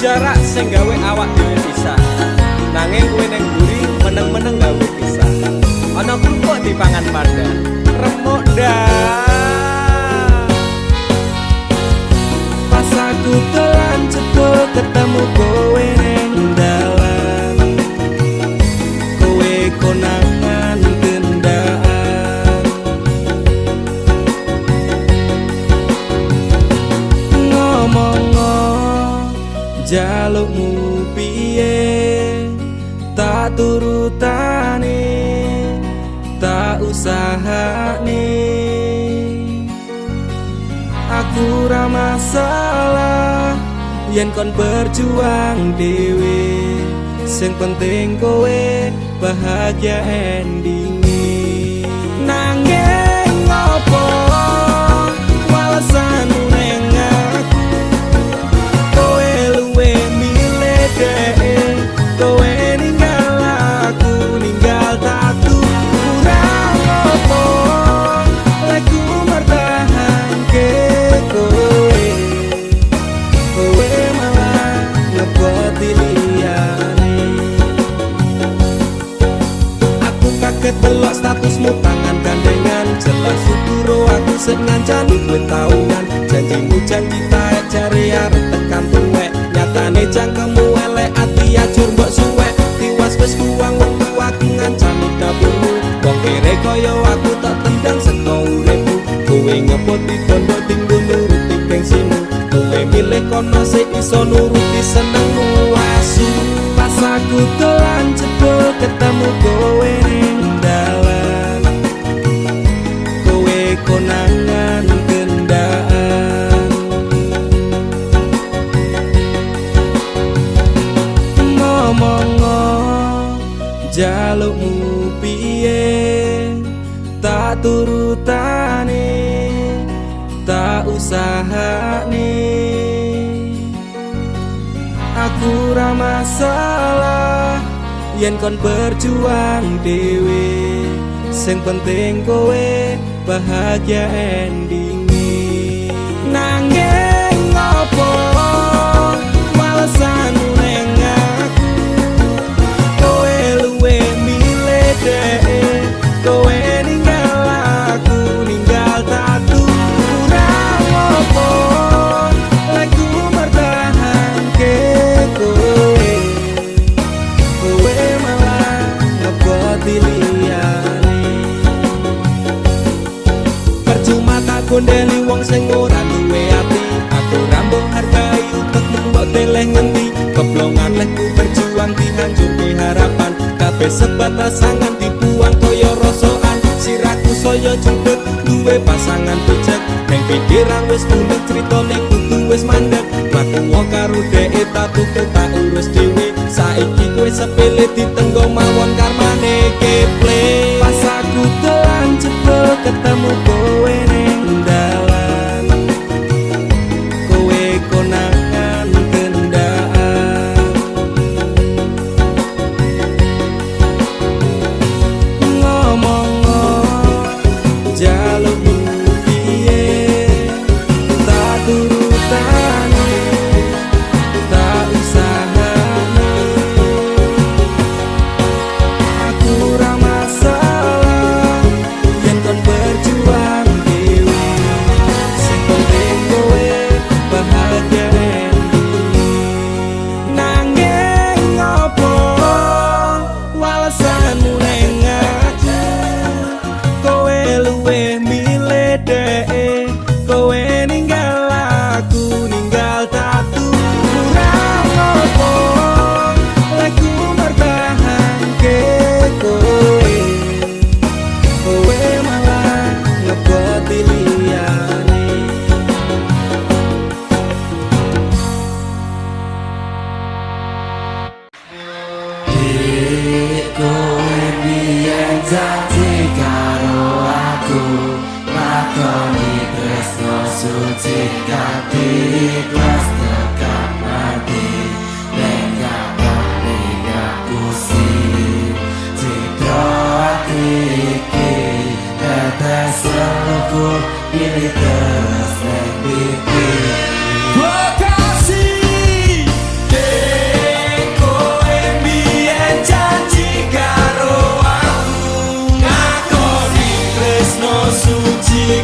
jarak sing gawe awak dhewe pisah. Nanging kowe ning mburi meneng-meneng gawe pisah. Ana krupuk dipangan panda, remuk dah. Pas aku dolan jebul ketemu kowe ning dalan. Kowe konangan gendaan. Ngomong jalukmu piye tak turutane tak usahane. Aku ra masalah yen kon berjuang dhewe, sing penting kowe bahagia endinge. Nanging ngopo walesanmu ning aku, kowe luwe milih dhewe, kowe ninggal aku ninggal tatu. Kurang ngopo lagu mertahanke kowe, kowe malah ngeboti liyane. Aku kaget delok statusmu tangan gandengan, jelas syukuro aku sing ngancani kowe tahunan. Janjimu janji taek jare arep tekan tuwek, nyatane cangkemmu elek ati ajur mbok suwek. Tiwas wis buang wektu aku ngancani dapurmu, wong kere kaya aku tak tendang saka uripmu. Kowe ngepoti bondo tinggo nuruti gengsimu, kowe milih kono sik iso nuruti senengmu asu. Pas aku dolan jebul ketemu kowe ning dalan, kowe konangan gendaan. Ngomong jalukmu piye tak turutane tak usahane. Aku ra masalah yen kon berjuang dhewe, sing penting kowe bahagia endinge. Nanging ngopo walesanmu ning aku, kowe luwe milih dhewe, kowe ninggal aku ninggal tatu. Kurang ngopo lagu mertahanke kowe, kowe malah ngeboti liyane. Percuma tak gondeli wong sing ora duwe ati, aku ra mbok hargai utekmu mbok deleh ngendi. Keblongan lekku berjuang dihancurke harapan, kabeh sebatas angan dibuang kaya rosokan. Siraku saya jundut duwe pasangan picek, neng pikiran wis bulet critane kudu wis mandek. Laku karo dhek tatu tak urus dhewe, saiki kowe sepele ditenggo mawon karmane keple. Pas aku dolan jebul ketemu kowe ning dalan, kowe konangan gendaan. Ngomong jalukmu piye tak turutane tak usahane.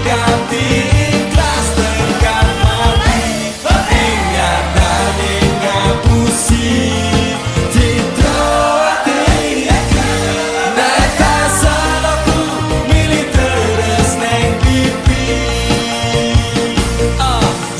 kanthi ikhlas tekan mati ing nyatane ngapusi citra ati iki nek kasalaku milih terus neng pipi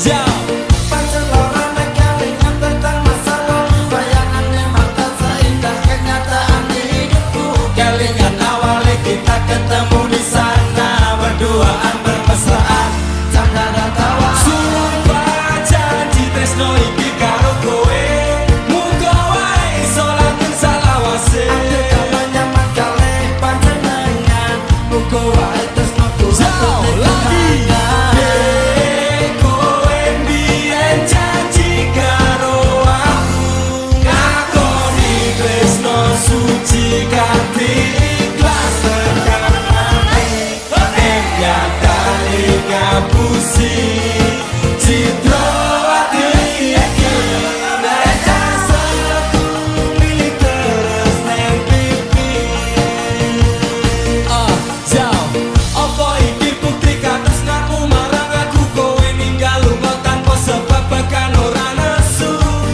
jauh Pancen ora nek kelingan tentang masa lalu bayangane mata seindah kenyataan hidupku kelingan awalnya kita ketemu di sana berduaan bermesraan canda dan tawa sumpah janji tresno iki karo kowe muga wae iso langgeng salawase ade kala nyaman kale panjenengan muga wae tresnoku jauh lagi kowe mbiyen janji karo aku ngakoni tresno suci kanthi ikhlas tekan mati ing nyatane ngapusi citra ati iki nek kasalaku milih terus neng pipi jauh apa iki bukti katresnaku marang aku kowe ninggal lunga tanpa sebab bahkan ora nesu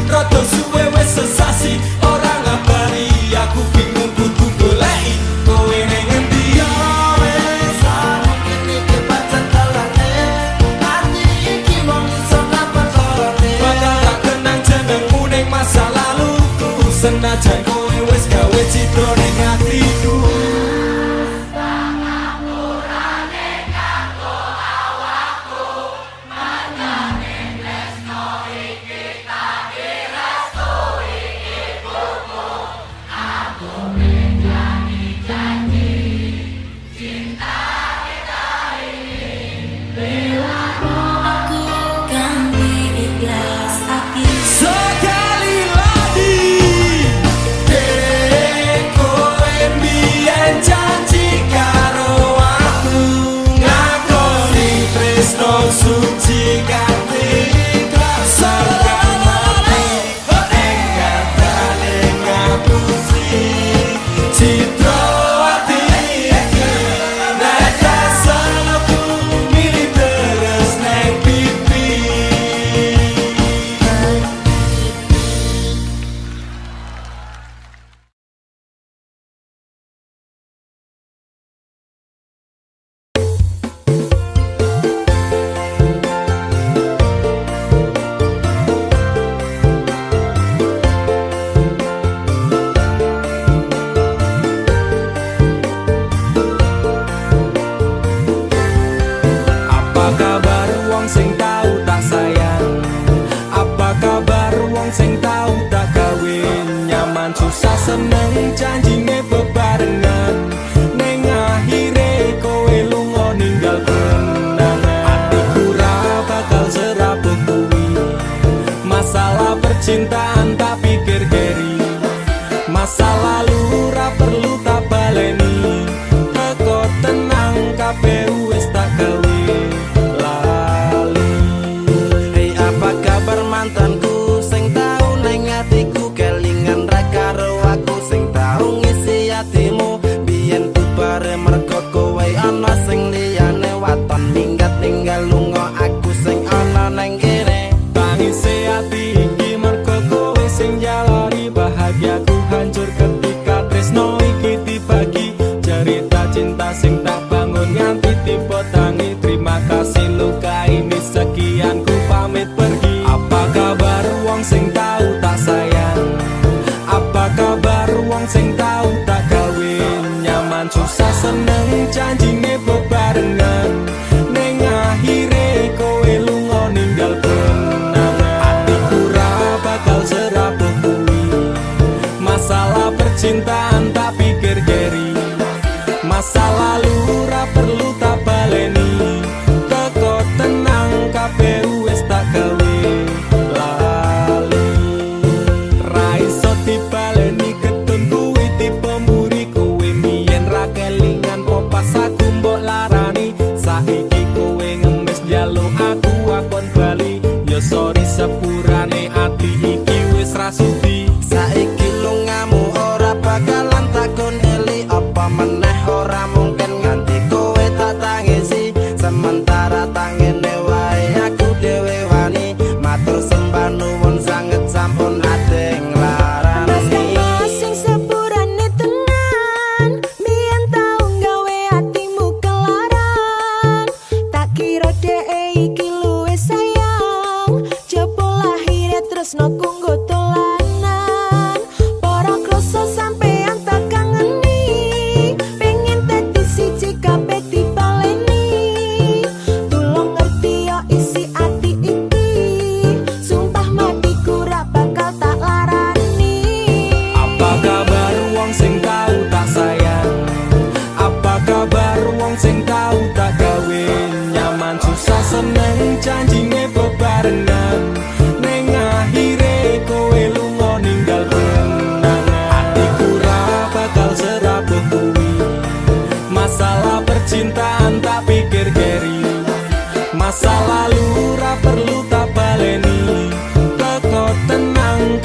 rada suwe wis sesasi ora ngabari aku bingung kudu goleki kowe ning endi wis mungkin iki pancen dalane ati iki wong iso dapat lorone bakal tak kenang jenengmu ning masa laluku senajan kowe wis gawe citra ning atiku Aku kan ikhlas hati sekali lagi kowe mbiyen janji karo aku ngakoni tresno suci kanthi ikhlas tekan mati ing nyatane ngapusi citra ati iki nek kasalaku milih terus neng pipi Apa kabar wong sing tau tak sayang? Apa kabar wong sing tau tak kawin? Nyaman susah seneng janjine bebarengan ning akhire kowe lunga ninggal kenangan atiku ra bakal serapuh kuwi masalah percintaan tak pikir keri masa lalu ra perlu tak baleni teko tenang kabeh wis tak gawe lali Hei apa kabar mantanku sing tau neng atiku kelingan ra karo aku sing tau ngisi atimu biyen bubare mergo kowe ana sing liyane waton minggat ninggal lunga aku sing ana neng kene tangise ati iki mergo kowe sing jalari bahagiaku hancur ketika tresno iki dibagi cerita cinta sing tak bangun nganti tiba tangi terima kasih luka ini sekian ku pamit pergi apa kabar wong sing tau tak sayang apa kabar wong sing tau tak kawin nyaman susah seneng janjine bebarengan ning akhire kowe lunga ninggal kenangan atiku ra bakal serapuh kuwi masalah percintaan tak pikir keri masa lalu ra perlu tak baleni teko tenang kabeh wis tak gawe lali ra iso dibaleni ketun kuwi tipe mburi kowe mbiyen ra kelingan po pas aku mbok larani saiki kowe ngemis njaluk aku akon bali yo sorry sepurane ati iki wis ra sudi saiki lungamu ora bakalan takon eli apa meneh ora mungkin nganti kowe tak tangisi semen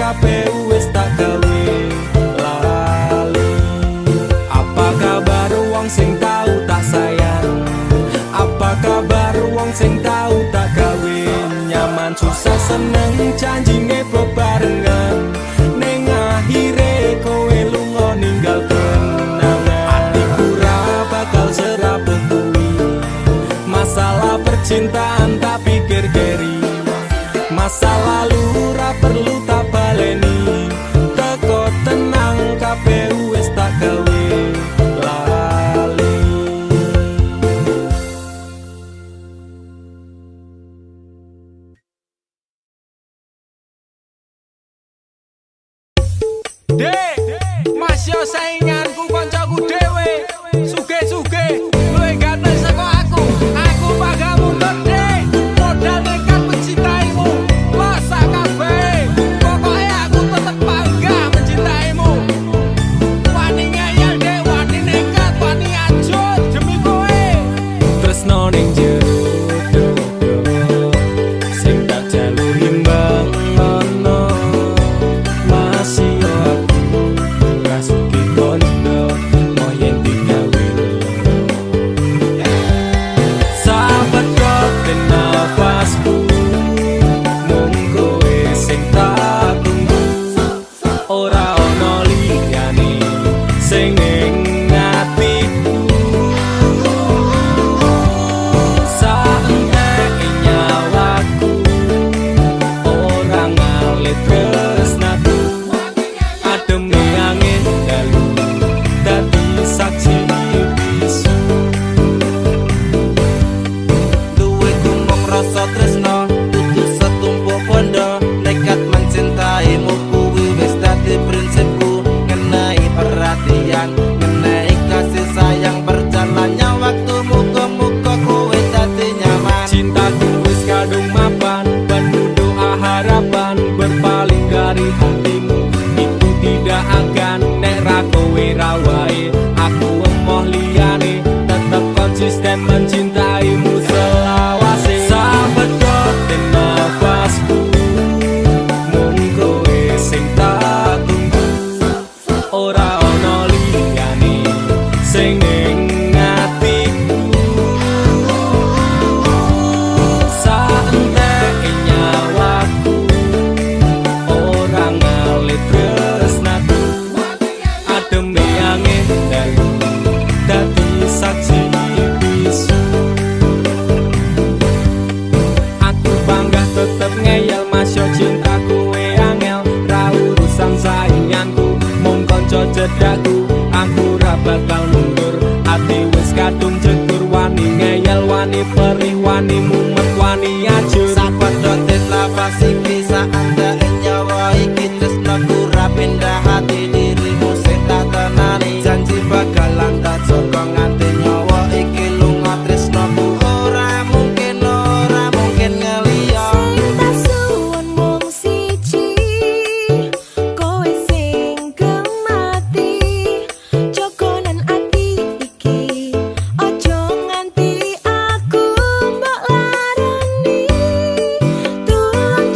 kabeh wis tak gawe lali. Apa kabar wong sing tau tak sayang? Apa kabar wong sing tau tak gawe nyaman susah seneng janjine bebarengan ning akhire kowe lunga ninggal kenangan. Atiku ra bakal serapuh kuwi masalah percintaan tak pikir keri. Masa lalu ra perlu tak baleni teko tenang kabeh wis tak gawe lali. Dek, masih sainganku koncoku dhewe. Sugih-sugih luwih ganteng saka aku. Aku bakal mundur, Dek. Modal nekat mencintaimu. Masa kabeh. Pokoke aku tetep bangga mencintaimu. Wani ngeyel, Dek, wani nekat, wani ajut demi kowe. Tresno ning jero dodo sing tak jalur imbang ono masih yo aku rasuki kondo mau yen digawe sahabat kok ten nafasku mung kowe sing tak tunggu ora ono liyane sing ning atiku. Saentek nyawaku ora ngalit tresnaku ademe angin dalu dadi saksi bisu. Duwe gumong rasa tresno dudu setumpuk bondo nekat mencintaimu kuwi wis dadi prinsipku ngenai perhatian ngenai kasih sayang berjalannya waktu muga-muga kowe dadi nyaman. Cintaku wis kadung mapan penuh doa harapan berpaling dari hatimu itu tidak akan nek ra kowe ra wae aku emoh liyane tetep konsisten mencintaimu selawase. Sahabat kok ten nafasku mung kowe sing tak tunggu ora ono liyane sing ning atiku. Saentek nyawaku ora ngalit tresnaku ademe angin dalu dadi saksi bisu. Aku bangga tetep ngeyel masyo cintaku we angel ra urusan sainganku mung kanca cedakku. Aku ra bakal mundur ati wis kadung jegur wani ngeyel wani perih wani mumet wani ajur. Sahabat dotit lapas iki saanda nyawa iki tresnaku ra pindah hati dirimu sing tak tenani janji bakalan tak joko nganti nyawa iki lunga tresnaku ora mungkin ngeliya. Sing tak suwun mung siji, kowe sing gemati. Jogonan ati iki, ojo nganti aku mbok larani. Tulung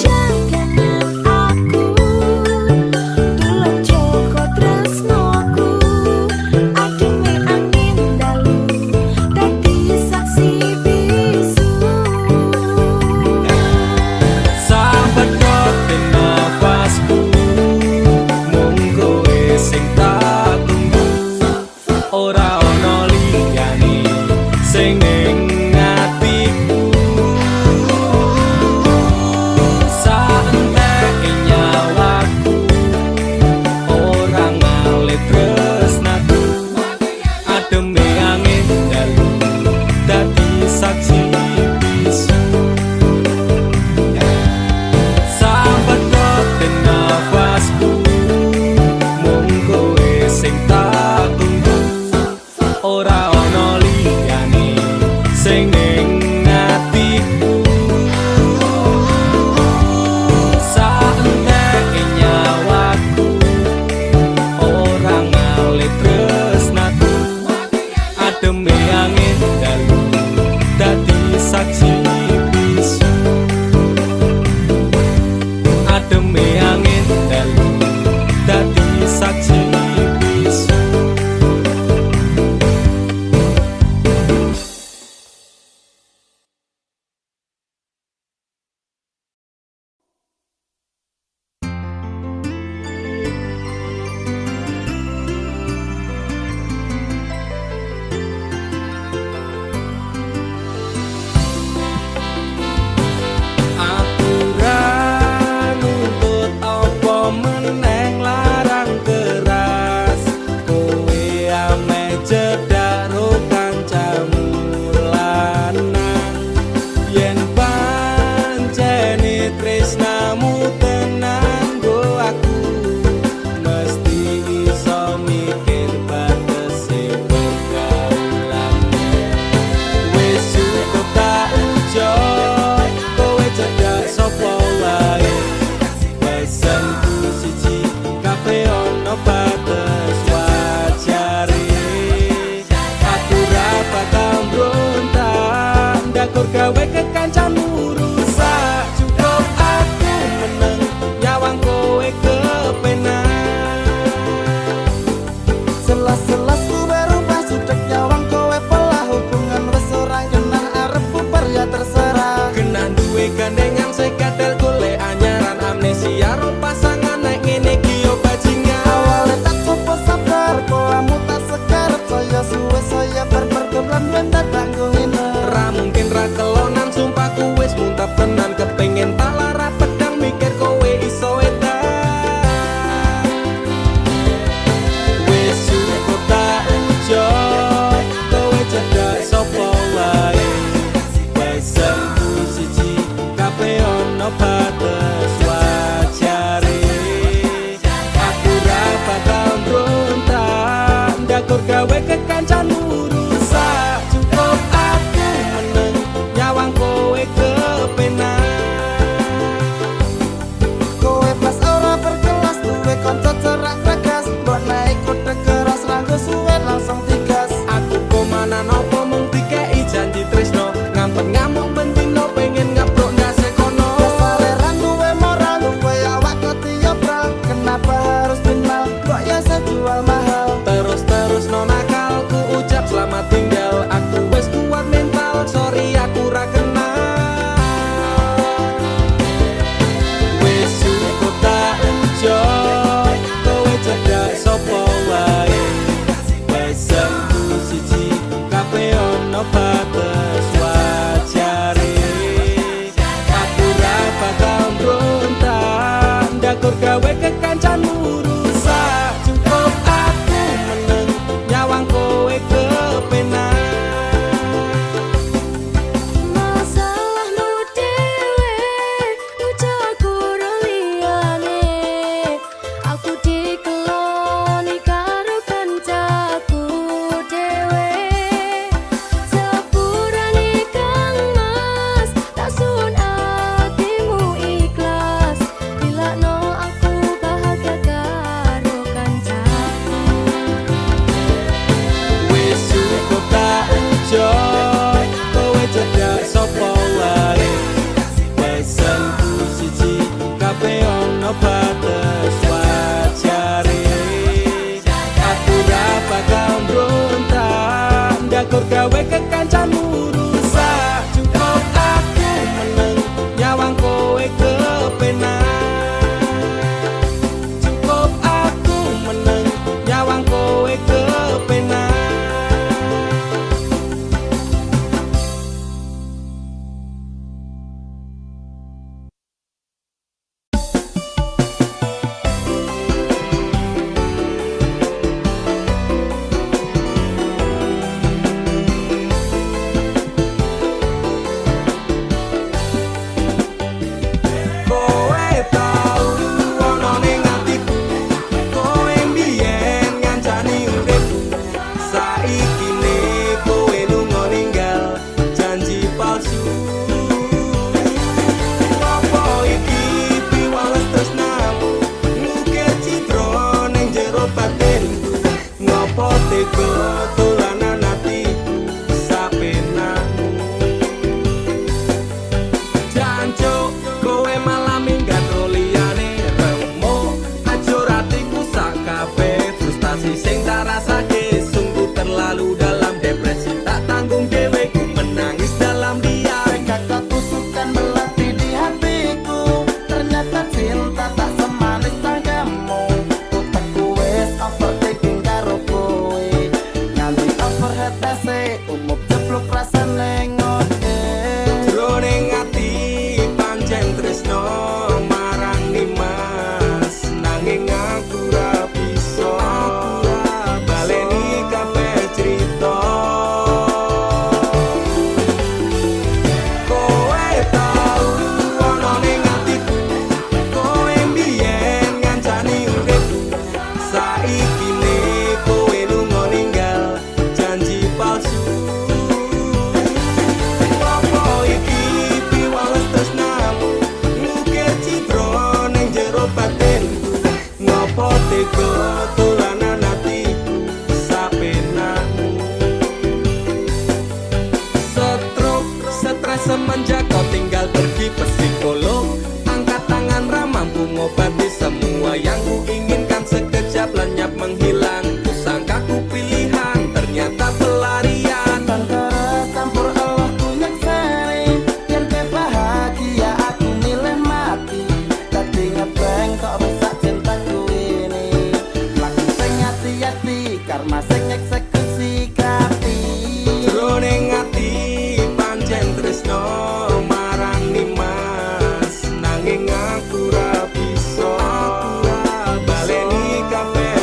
batas wajare aku ra bakal mbrontak ndakur gawe kekancanmu rusak cukup aku meneng nyawang kowe kepenak Kowe pas ora berkelas duwe kanca cerak tegas mbok naik kode keras ranggo suwe langsung digas aku komanan opo mung dikei janji tresno ngampet ngamuk bentino pengen ngaprok ndase kono Kesaleran duwe moral duwe awak ketiobral kenapa harus final kok ya sejual mahal terus no nakal ku ucap selamat tinggal aku wis kuat mental sorry aku ra kenal wis cukup tak ujo kowe cedak sapa wae pesenku siji kabeh ono batas wajare aku ra bakal mbrontak ndakur gawe kekancanmu rusak cukup aku meneng nyawang kowe kepenak Masalahmu dewe ujo aku liyane aku dikeloni karo kancaku dewe sepurane kang mas tak sun atimu ikhlas dilakno aku bahagia karo kancaku wis cukup tak ujo kowe cedak sapa wae pesenku siji kabeh ono batas wajare aku ra bakal mbrontak ndakur gawe kekancanmu rusak cukup aku meneng nyawang kowe kepenak cukup aku meneng nyawang kowe kepenak kowe tau ono ning atiku kowe mbiyen ngancani urip saiki ne kowe lunga ninggal janji palsu apa iki piwales tresnamu ngukir citra ning jero batinku ngopo tega dolanan atiku sapenakmu Jancuk kowe malah minggat liyane remo ajur atiku sak kabeh frustasi sing tak rasake sungguh terlalu dalam depresi tak tanggung dhewe ku menangis dalam diam kakak tusukan melati di hatiku ternyata cinta tak semanis tangamu utakku wes overthinking karo kowe nganti overhead tese umup jeblok rasane ngode jroning ati pancen tresno marang Nimas nanging aku ra bisa baleni kabeh crita kowe tau ono ning atiku kowe mbiyen ngancani urip saiki ne kowe lunga ninggal janji palsu apa iki piwales tresnamu ngukir citra ning jero batinku ngopo tega dolanan atiku sapenakmu stres semenjak kau tinggal pergi psikolog angkat tangan ramah mampu ngobati semua yang ku inginkan sekejap lenyap menghilang ku sangka ku pilihan ternyata pelarian tanpa campur Allah ku nyekseni yen ke bahagia aku milih mati tadi ngebeng kok rusak cintaku ini laku sing hati-hati karma sing eksekusi kapi jroning ati pancen tresno marang Nimas nanging aku ra bisa baleni kabeh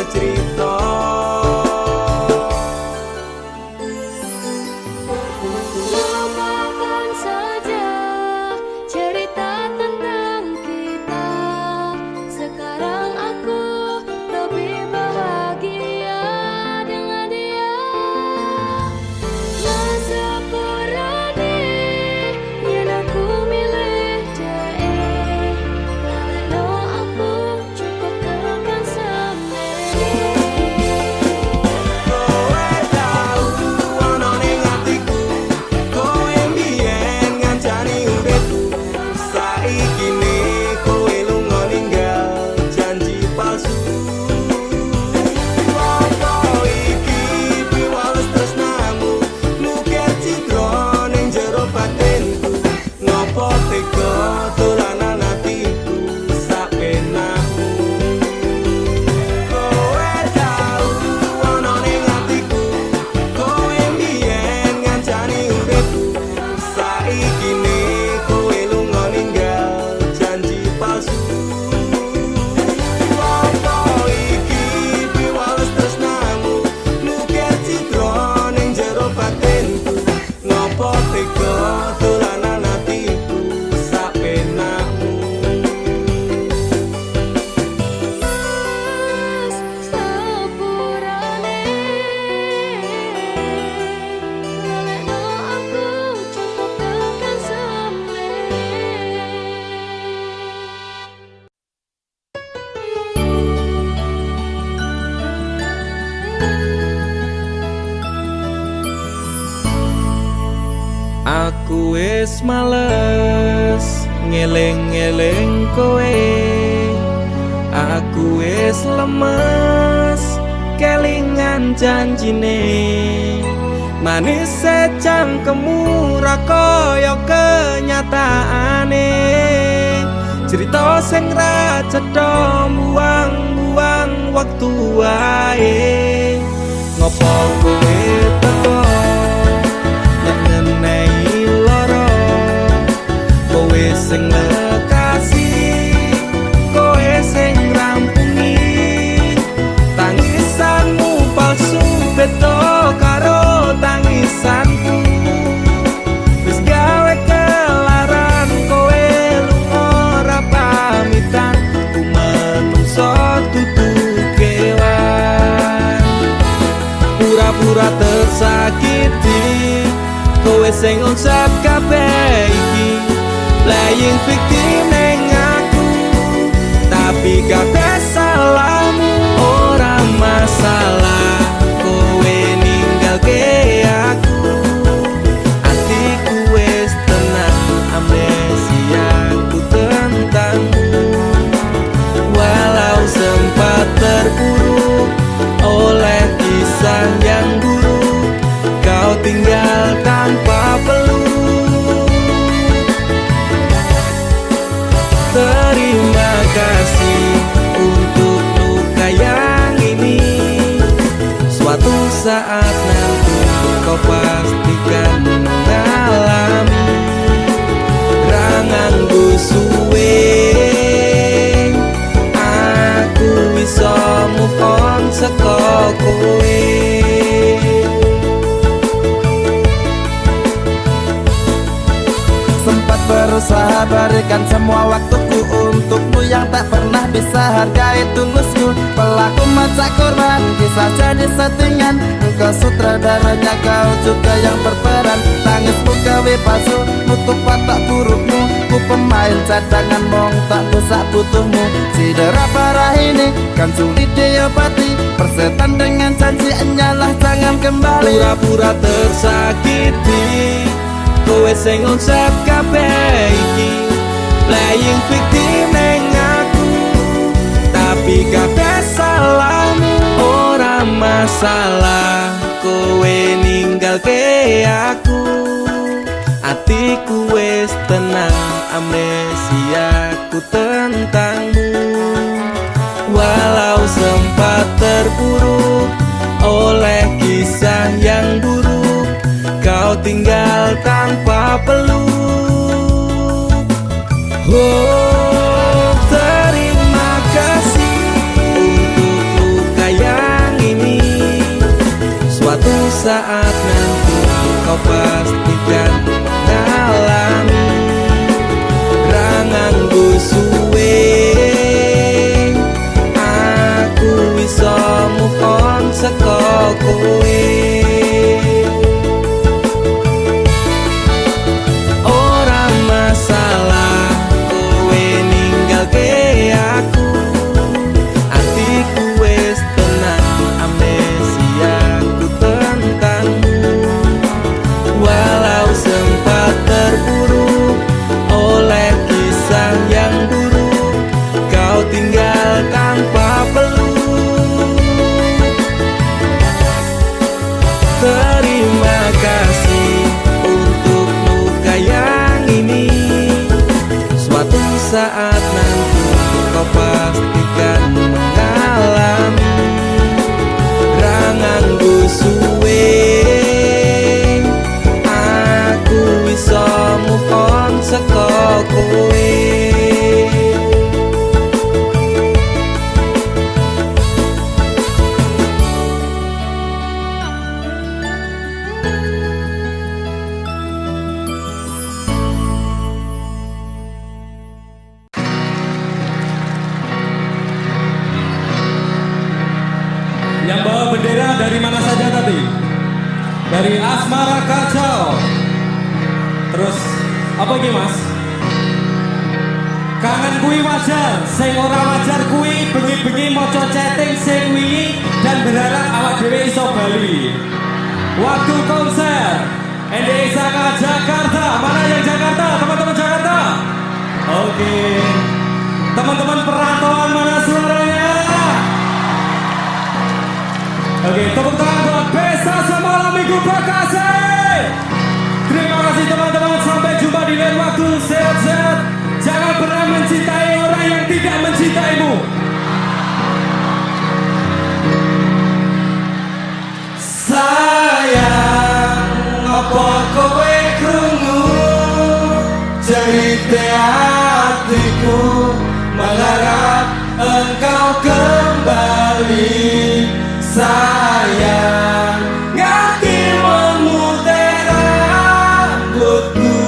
palsu. Apa iki piwales tresnamu nukir citra ning jero batinku. Ngopo tega dolanan atiku sak penakmu. Mas sepurane golekno aku cukup tekan sampe. Aku wis males ngeleng-ngeleng kowe. Aku wis lemes kelingan janjine. Manis secangkemmu ra kaya kenyataane. Cerita sing ra cetha buang-buang waktu wae. Ngopo kowe teko ngenei loro. Kowe sing lekasi, kowe sing rampungi. Tangisanmu palsu beda karo tangisanku. Wis gawe kelaran kowe lunga ora pamitan. Ku menungso dudu kewan, pura-pura tersakiti. Kowe sing ngonsep kabeh iki, playing victim ning aku. Tapi kabeh salahmu, ora masalah. Kowe ninggalke aku, atiku wis tenang. Amnesiaku tentangmu, walau sempat terpuruk oleh kisah yang buruk. Kau tinggal tanpa peluk. Terima kasih untuk luka yang ini. Suatu saat nanti kau pastikan mengalami. Rangangku suwe, aku bisa move on saka kowe. Sempat berusaha berikan semua waktuku untukmu yang tak pernah bisa hargai tulusku. Pelaku macak korban, kisah jadi settingan. Engkau sutradaranya, kau juga yang berperan. Tangismu gawe palsu, nutup watak burukmu. Ku pemain cadangan, mong tak bisa butuhmu. Sidera parah ini kan sulit diobati. Persetan dengan janji, enyalah jangan kembali. Pura-pura tersakiti, kowe sing ngonsep kabeh iki, playing victim ning aku. Tapi kabeh salahmu, ora masalah. Kowe ninggalke aku, atiku wis tenang. Amnesiaku tentangmu, walau sempat terpuruk oleh kisah yang buruk. Kau tinggal tanpa peluk. Oh, terima kasih untuk luka yang ini. Suatu saat nanti kau pastikan mengalami. Rangangku suwe, aku bisa move on saka kowe. Saat nanti kau pastikan mengalami. Rangangku suwe, aku bisa move on saka kowe. dari Asmara Kacau. Terus apa iki Mas? Kangen kui wajar, sing ora wajar kui bengi-bengi maca chatting sing wingi dan berharap awak dhewe iso bali. Waktu konser Ende Saka Jakarta. Mana yang Jakarta? Teman-teman Jakarta. Oke. Teman-teman perantauan mana suaranya? Oke, tepuk tangan buat Pesta Semalam Minggu Bekasi. Terima kasih teman-teman, sampai jumpa di lain waktu. Sehat-sehat. Jangan pernah mencintai orang yang tidak mencintaimu. Sayang, apa kowe krungu cerita hatiku, mengharap engkau kembali. Sayang, ngerti memutih rambutku,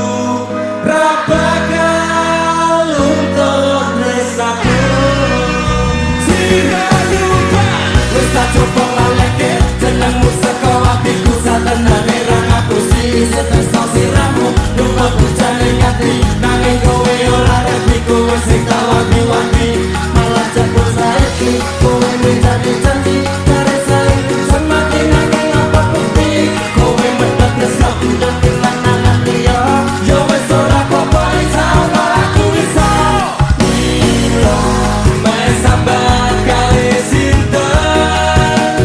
rapakal untuk resaku. Tidak lupa, wis tak coba ngaleke jenengmu saka hatiku, satenan nerang aku sih setesno siramu, lupa bujane ngati nanging kowe ora ngerti, kowe sing tak wangi-wangi malah jebul saiki, kowe menjadi janji dari saiki semakin nanging apa bukti kowe mendet resaku dan kenangan liya, yo wis ora apa-apa iso aku iso milo, mes sambat kali sinten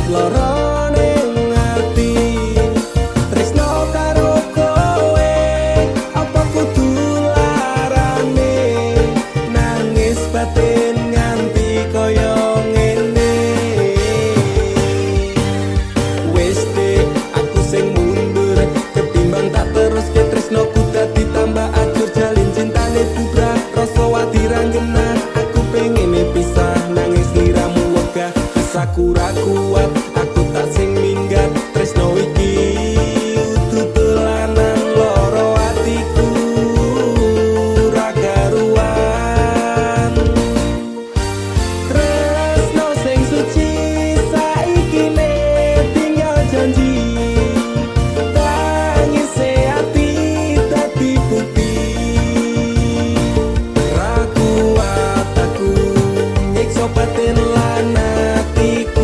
lara ning ati tresno karo kowe apa kudu larane nangis batin nganti kaya ngene wis dek aku sing mundur ketimbang tak terus ke tresnoku dadi tambah ajur jalin cintane bubrah rasa wati ranggena aku pengen pisah nangis liramu wegah aku ra kuat aku tak sing minggat tresno iki udu dolanan loro atiku ra karuan tresno sing suci saiki ne tinggal janji tangise ati dadi bukti ra kuat aku nyiksa batin lan atiku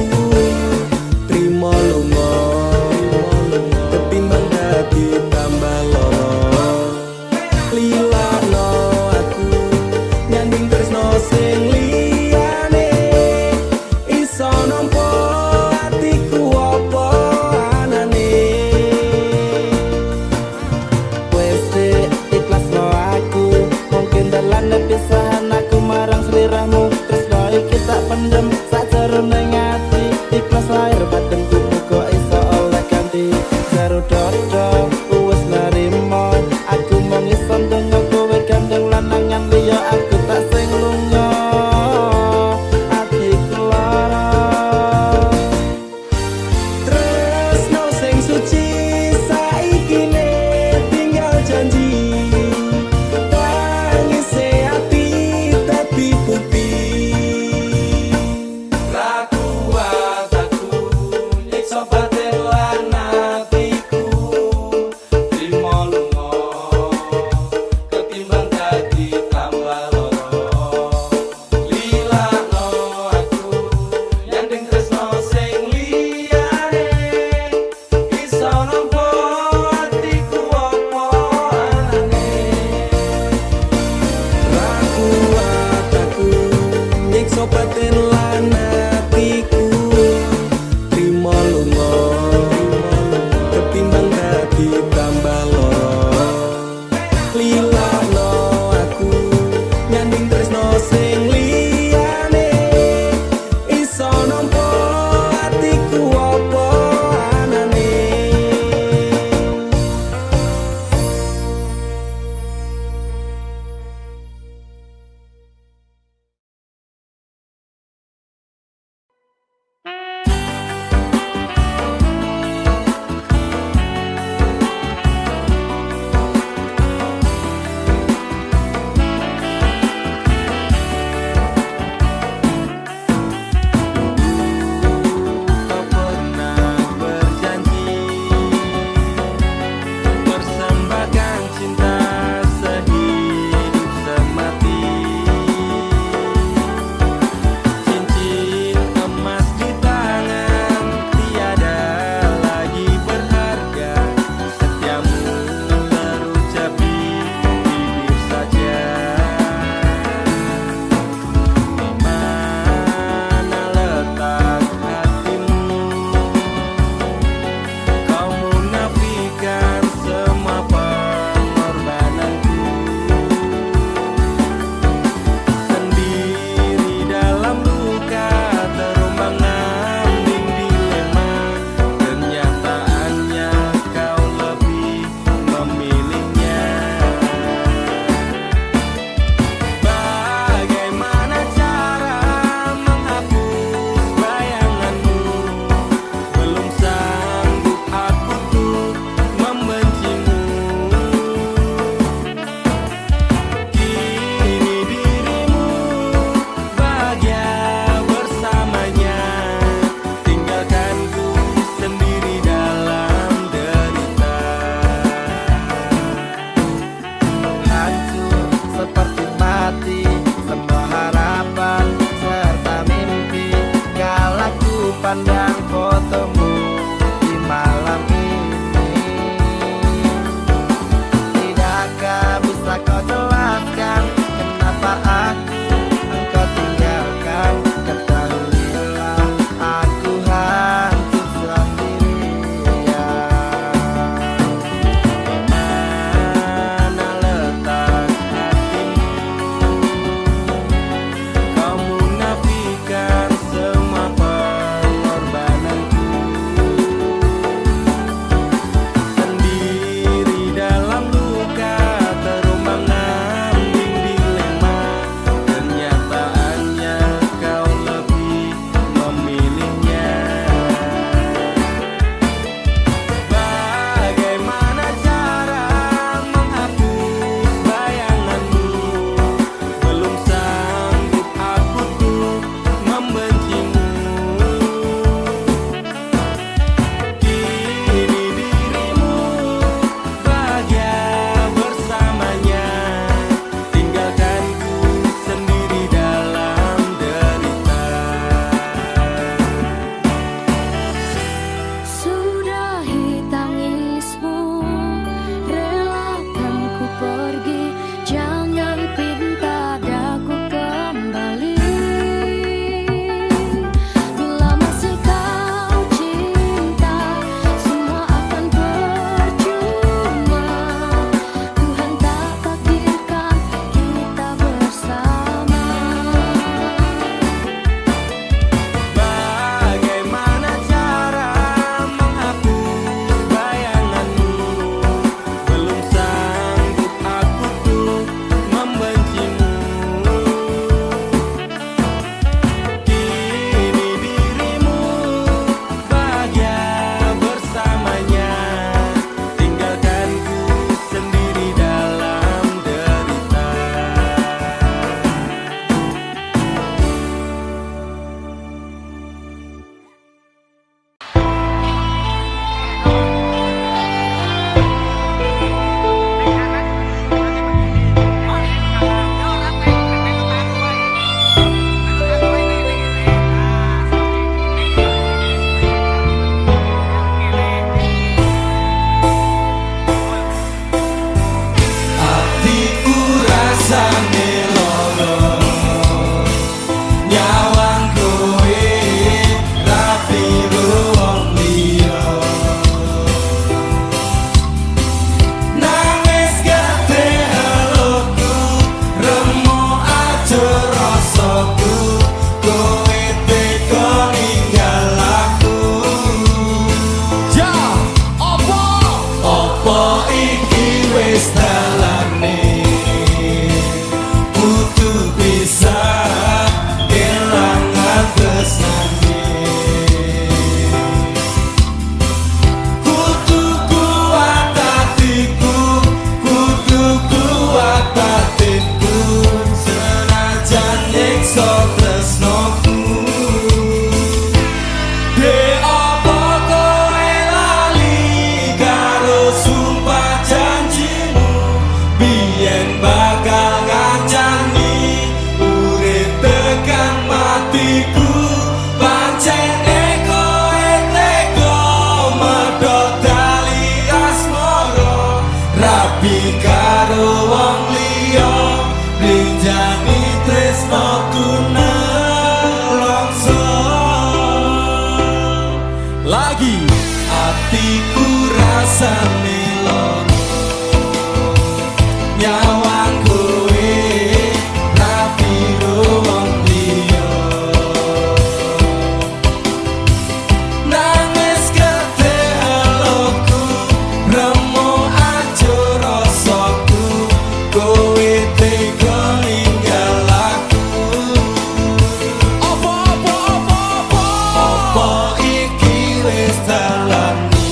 trimo lunga ketimbang dadi tambah lara lilano aku nyanding tresno sing liyane iso nampa atiku apa anane Wes dek ikhlas lo aku mungkin dalan pisahan aku marang sliramu terus iki tak pendem sakjerone ngati ikhlas lahir badanku muga iso oleh ganti jero dodo wis narimo aku mung iso ndonga kowe gandeng lanangan liya aku tak sing lunga atiku lara tresno sing suci saiki ne tinggal janji tangise ati dadi bukti ra kuat aku nyiksa batin lan atiku trimo lunga ketimbang dadi tambah lara lilano aku nyanding tresno sing liyane iso nampa atiku apa anane ra kuat aku nyiksa batin lan atiku trimo lunga ketimbang dadi tambah lara lilano aku nyanding tresno sing liyane iso nampa atiku apa anane kau pernah berjanji persembahkan cinta sehidup semati cincin emas di tangan tiada lagi berharga setiamu terucap di bibir saja di mana letak hatimu kau munafikan semua pengorbananku sendiri dalam luka terombang-ambing dilema kenyataannya kau lebih memilihnya bagaimana cara menghapus bayanganmu belum sanggup aku tuh membencimu kini dirimu bahagia bersamanya tinggalkanku sendiri dalam derita hancur seperti mati semua harapan serta mimpi kala ku pandang fotomu di malam ini tidakkah bisa kau jelaskan kenapa aku engkau tinggalkan ketahuilah aku hanya lagi. Atiku rasane loro, nyawang kowe ra piro wong liya. Nangis kate eloku, remo aja rasaku, kowe tega ninggal aku. Apa iki wis dalane,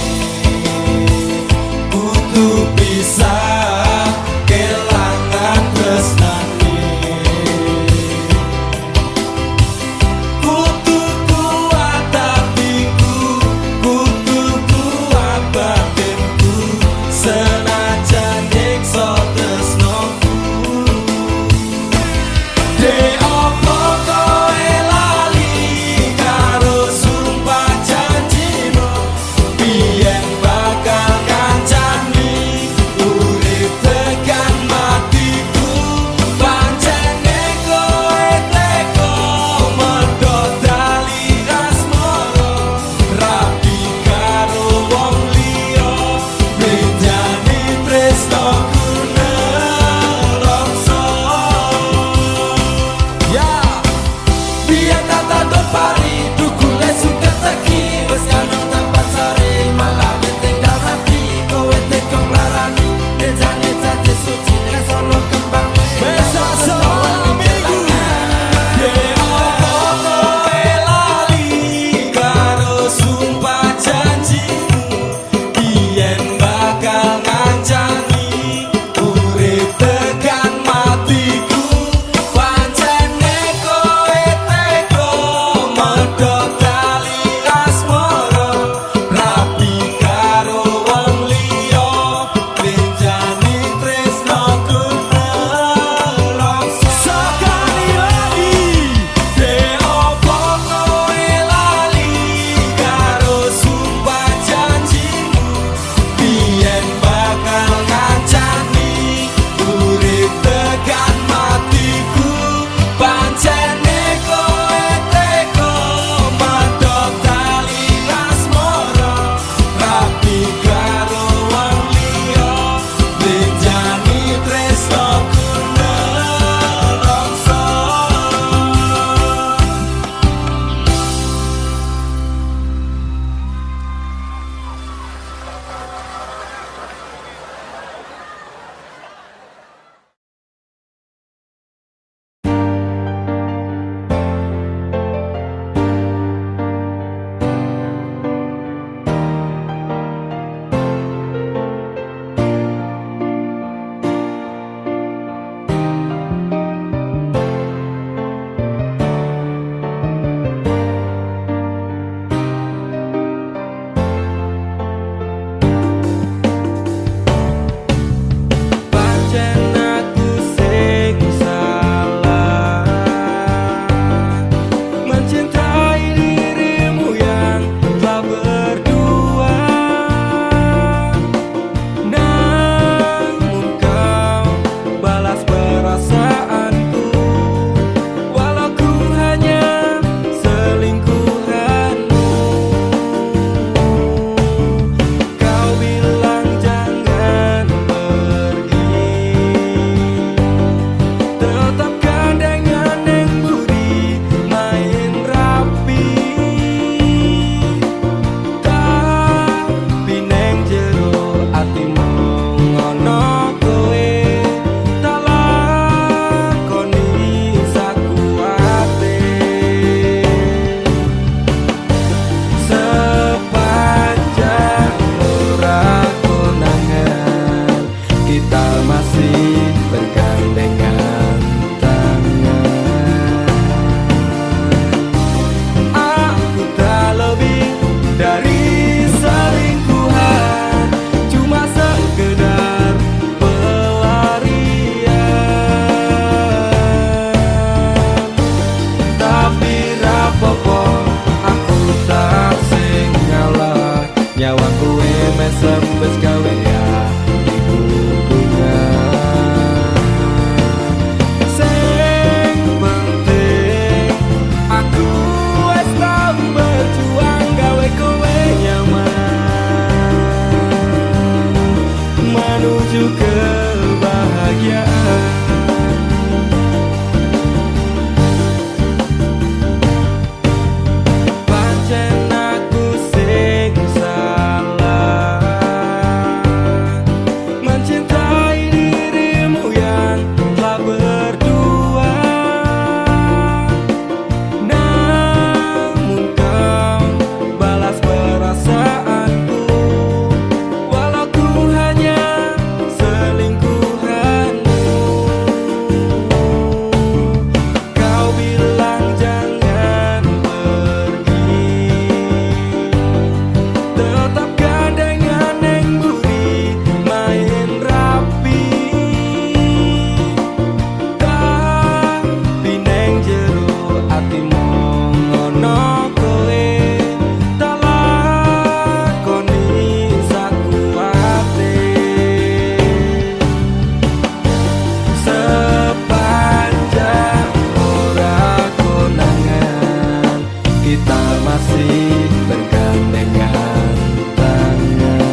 kita masih bergandengan tangan.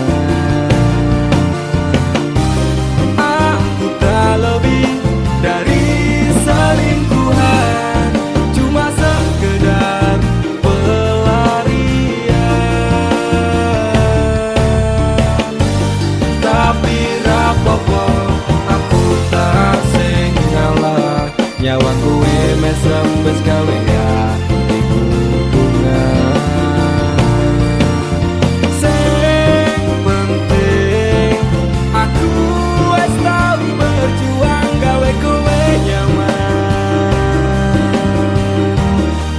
Aku tak lebih dari selingkuhan, cuma sekedar pelarian. Tapi rapopo aku tak sing ngalah, nyawang kuwe mesem wis gawe ati hubungan. Sing penting aku wis tau berjuang gawe kowe nyaman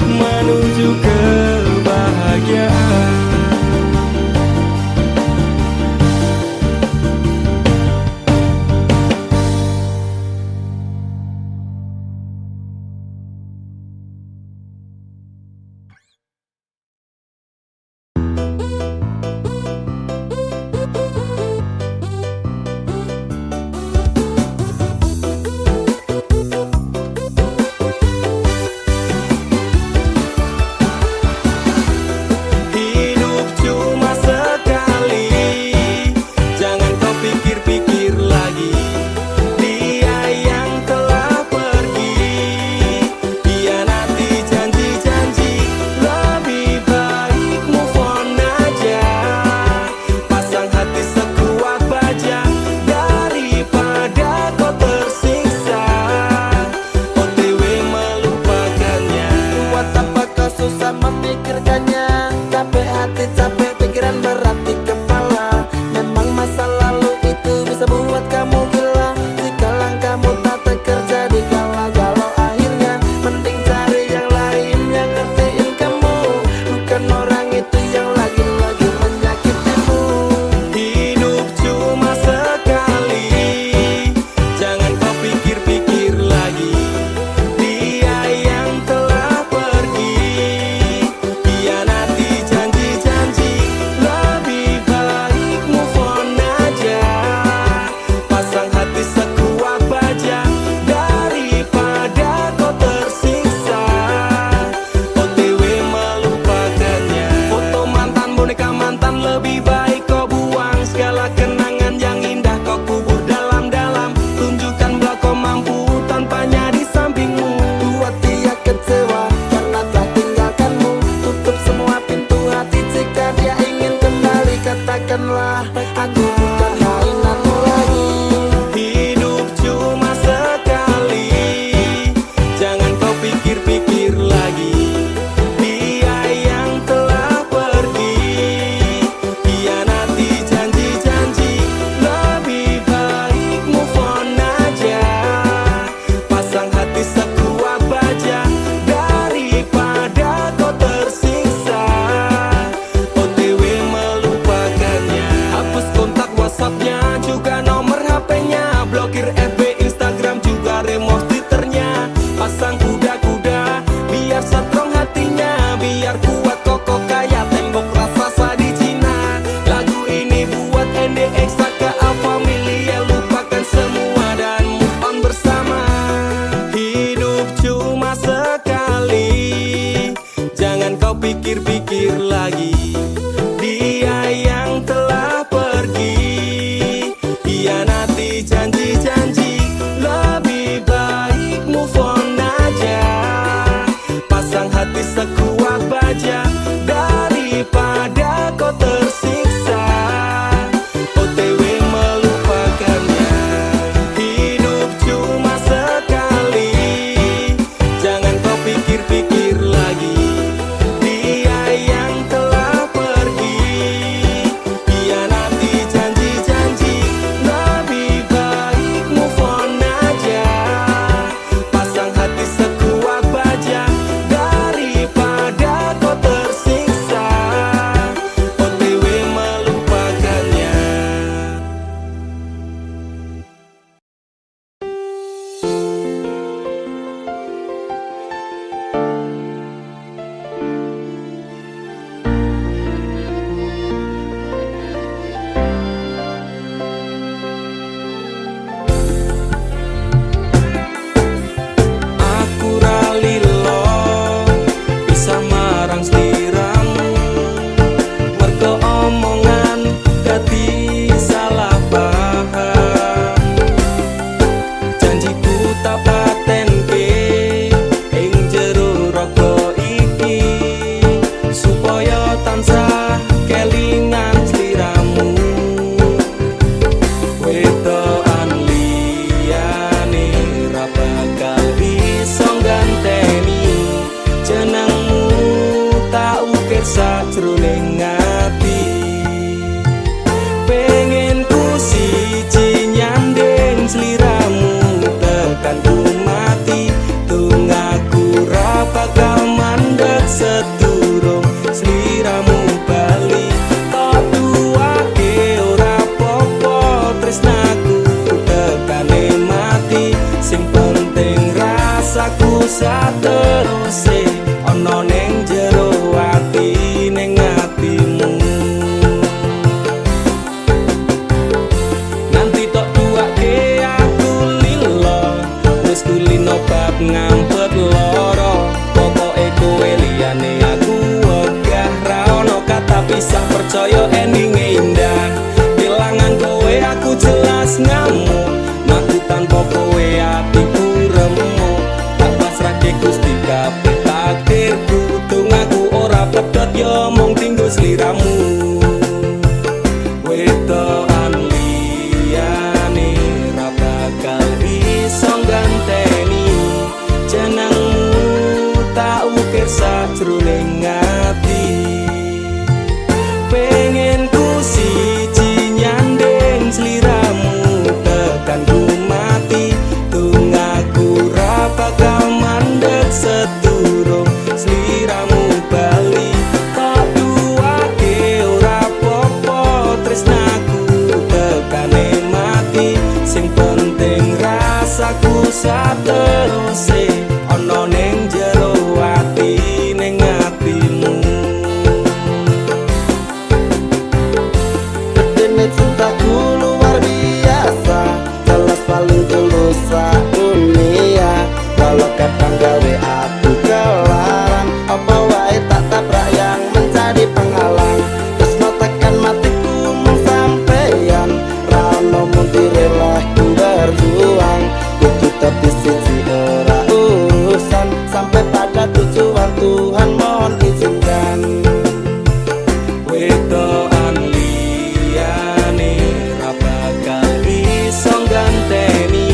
menuju kebahagiaan. Hidup cuma sekali, jangan kau pikir-pikir lagi. Dia yang telah pergi, hianati janji-janji. Lebih baik move on aja, pasang hati sekuat baja daripada kau tersiksa OTW melupakannya. Buat apa kau susah memikirkannya? Capek hati, capek pikiran, berat di kepala. Memang masa lalu itu bisa buat kamu gila. Jika langkahmu tak terjadi galau-galau akhirnya, mending cari yang lain yang ngertiin kamu, bukan orang itu yang lagi-lagi menyakitimu. Hidup cuma sekali, jangan kau pikir-pikir lagi. Dia yang telah pergi, hianati janji-janji. Lebih baik move on aja, pasang hati sekuat baja daripada kau tersiksa OTW melupakannya. Foto mantan, boneka mantan, lebih baik kau buang. Segala kenangan yang indah kau kubur dalam-dalam. Tunjukkan bahwa kau mampu tanpanya di sampingmu. Buat dia kecewa karena telah tinggalkanmu. Tutup semua pintu hati jika dia ingin kembali. Katakanlah aku bukan mainanmu lagi. Hidup cuma sekali, jangan kau pikir-pikir lagi. Dia yang telah pergi, hianati janji-janji. Lebih baik move on aja, pasang hati sekuat baja daripada kau tersiksa OTW melupakannya. Hapus kontak WhatsApp-nya, juga nomor HP-nya. Blokir FB, Instagram, juga remove Twitter-nya. Pasang kuda-kuda biar strong hatinya, biar kuat kokoh kayak tembok raksasa di Cina. Lagu ini buat NDX, KA Familia, lupakan semua dan move on bersama. Hidup cuma sekali, jangan kau pikir-pikir lagi. Dia yang telah pergi, hianati janji-janji. Lebih baik move on aja, pasang hati sekuat baja daripada kau tersiksa OTW melupakannya. Hidup cuma sekali, jangan kau pikir-pikir lagi. Dia yang telah ukir sajroning ati. Pengen ku siji nyanding sliramu tekan ku mati. Tunggaku ra bakal mandeg sedurung sliramu bali. Tak duwake ora popo tresnaku tekane mati. Sing penting rasaku sateruse ana ning jero ati ning atimu. Nanti tok duwake aku lilo wis kulino bab ngampet loro. Pokoke kowe liyane aku wegah ra ono kata pisah percaya endinge indah. Kelangan kowe aku jelas ngamuk mati tanpa kowe atiku remuk. Tak pasrahke Gusti kabeh takdirku. Tunggaku ora pedhot yo mung tinggo sliramu. Wedokan liyane ra bakal iso ganteni jenengmu tak ukir sajroning ati. Pengen ku siji nyanding sliramu tekan ku mati. Tunggaku ra bakal mandeg sedurung sliramu bali. Tak duwake ora popo tresnaku tekane mati. Sing penting rasaku sateruse ana ning jero ati ning atimu. Dene cintaku luar biasa, jelas paling tulus dunia. Walau kadang gawe aku kelaran, apa wae tak tabrak yang menjadi penghalang. Tresno tekan matiku mung sampeyan, ra ono mundire lah ku berjuang. Kudu tapi siji ora urusan, sampai pada tujuan Tuhan mohon izinkan. Wedokan liyane ra bakal iso ganteni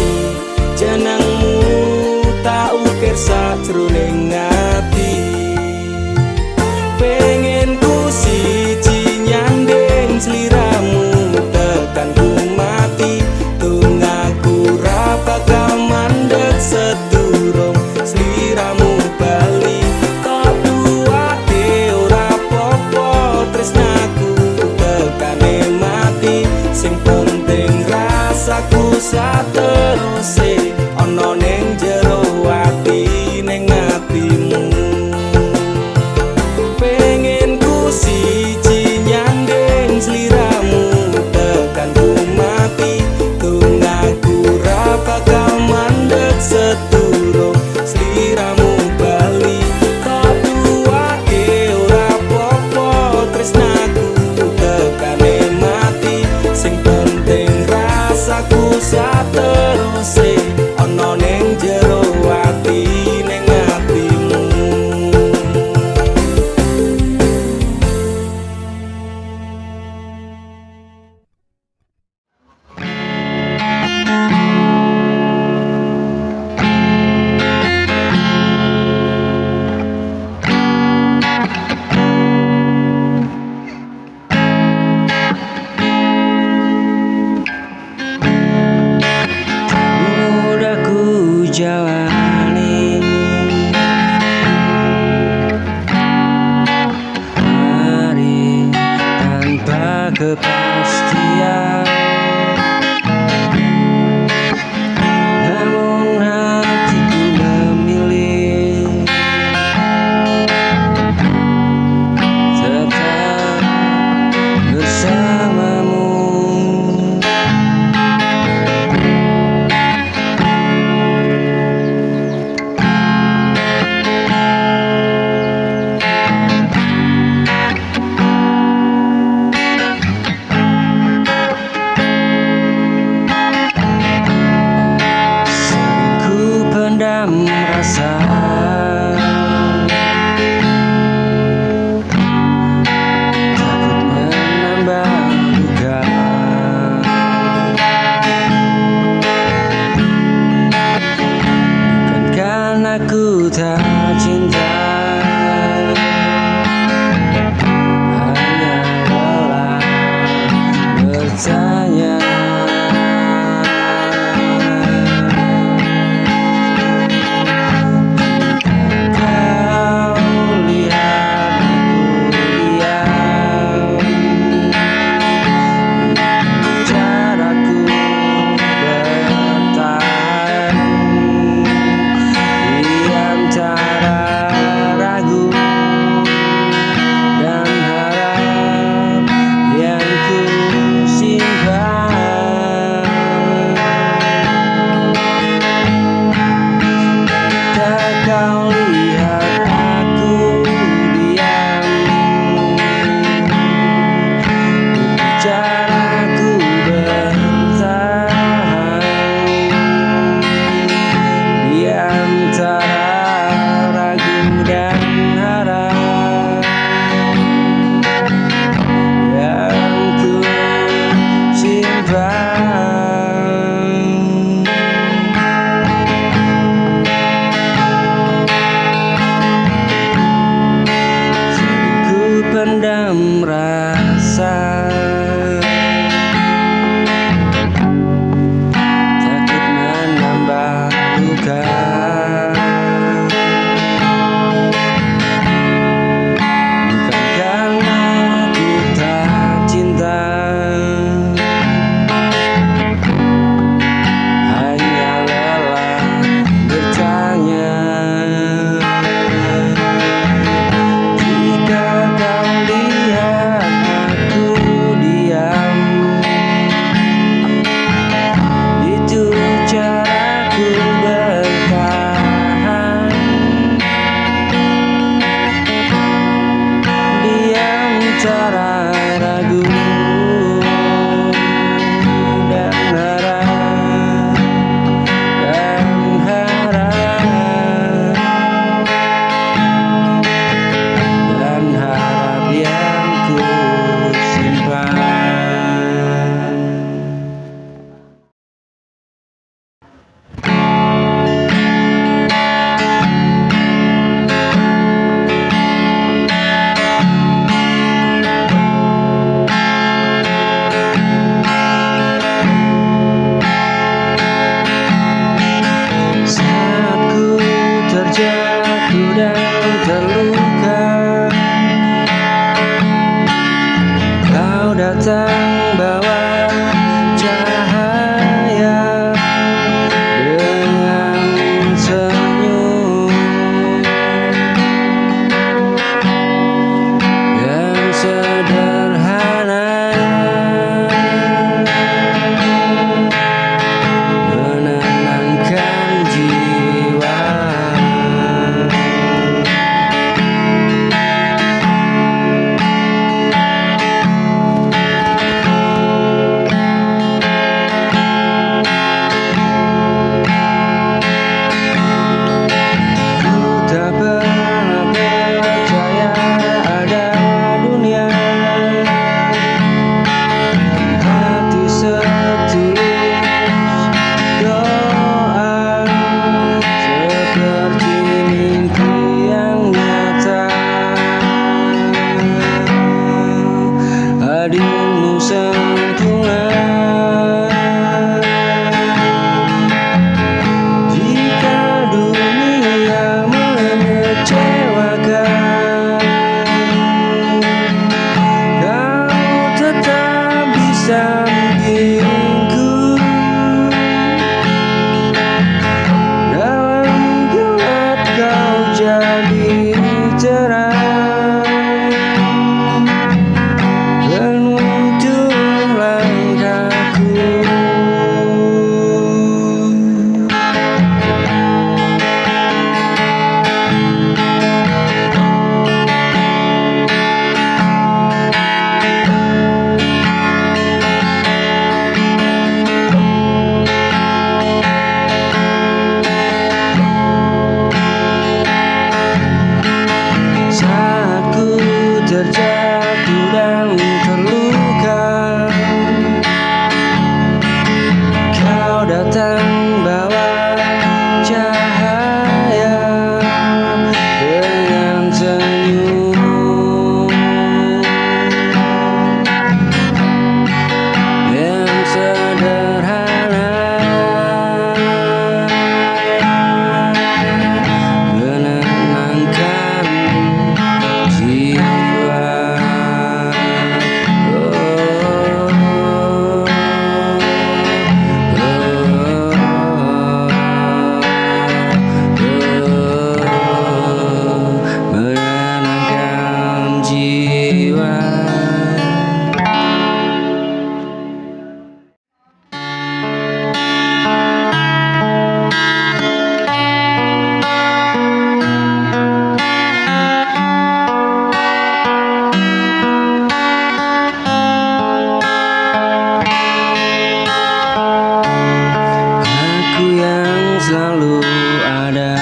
jenengmu tak ukir sajroning ati. Pengen ku siji nyanding sliramu tekan ku mati. Tunggaku ra bakal mandeg sedurung sliramu bali. Tak duwake ora popo tresnaku tekane mati. Sing penting rasaku sateruse ana ning jero ati ning atimu. Pengen ku siji nyanding sliramu tekan ku mati. Tunggaku ra bakal mandeg sedurung sliramu bali. Tak duwake ora popo tresnaku tekane mati. Sing penting rasaku sateruse ana ning jero ati ning atimu. Udah ku jalani hari tanpa kepastian. Namun hatiku memilih tetap bersamamu. pendam rasa, takut menambah luka. Bukan karena ku tak cinta, hanya lelah bertanya. Jika kau lihat aku diam, itu caraku bertahan. Diam cara ragu dan harap, dan harap yang ku simpan. Saat ku terjatuh dan terluka, kau datang bawa cahaya dengan senyum yang sederhana, menenangkan jiwa. Ku tak pernah percaya ada dunia hati setulus doa, seperti mimpi yang nyata. Hadirmu sempurna. Jika dunia mengecewakan, kau tetap di sampingku. Dalam gelap kau jadi terang, penuntun langkahku. Saat ku terjatuh dan terluka, kau datang bawa cahaya dengan senyum yang sederhana, menenangkan jiwa. Menenangkan jiwa. Aku yang selalu ada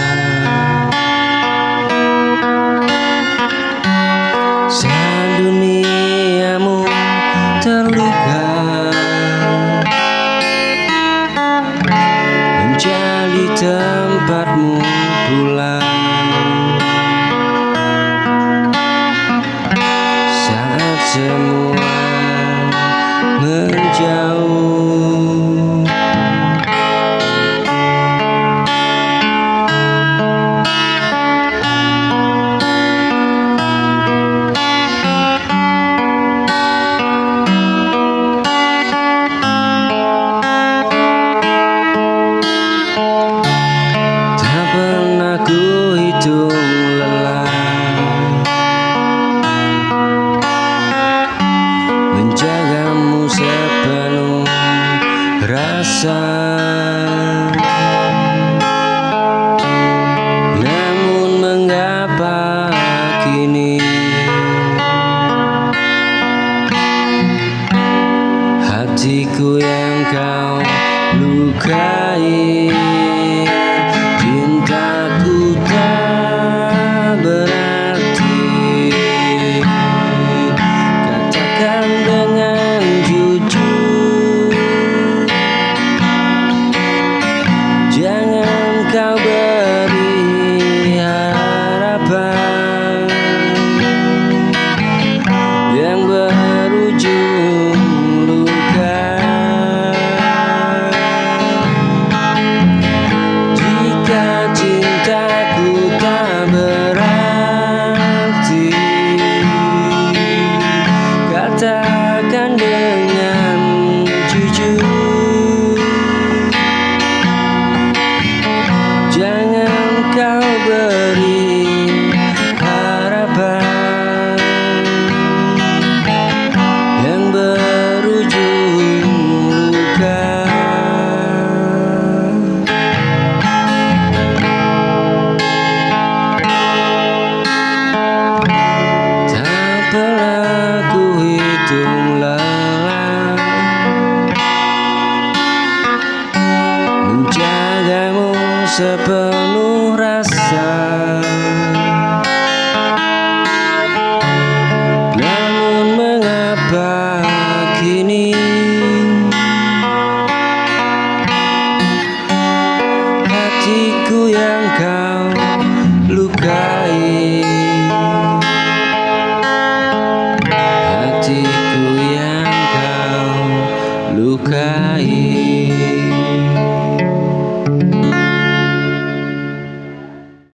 saat duniamu terluka, menjadi tempatmu pulang. hatiku yang kau lukai. Cintaku tak berarti, katakan dengan jujur. Jangan kau beri harapan yang berujung luka. Jika cintaku tak berarti, katakan dengan jujur. Jangan kau beri harapan yang berujung luka. Tak pernah ku hitung lelah menjagamu sepenuh rasa. Namun mengapa kini hatiku yang kau lukai?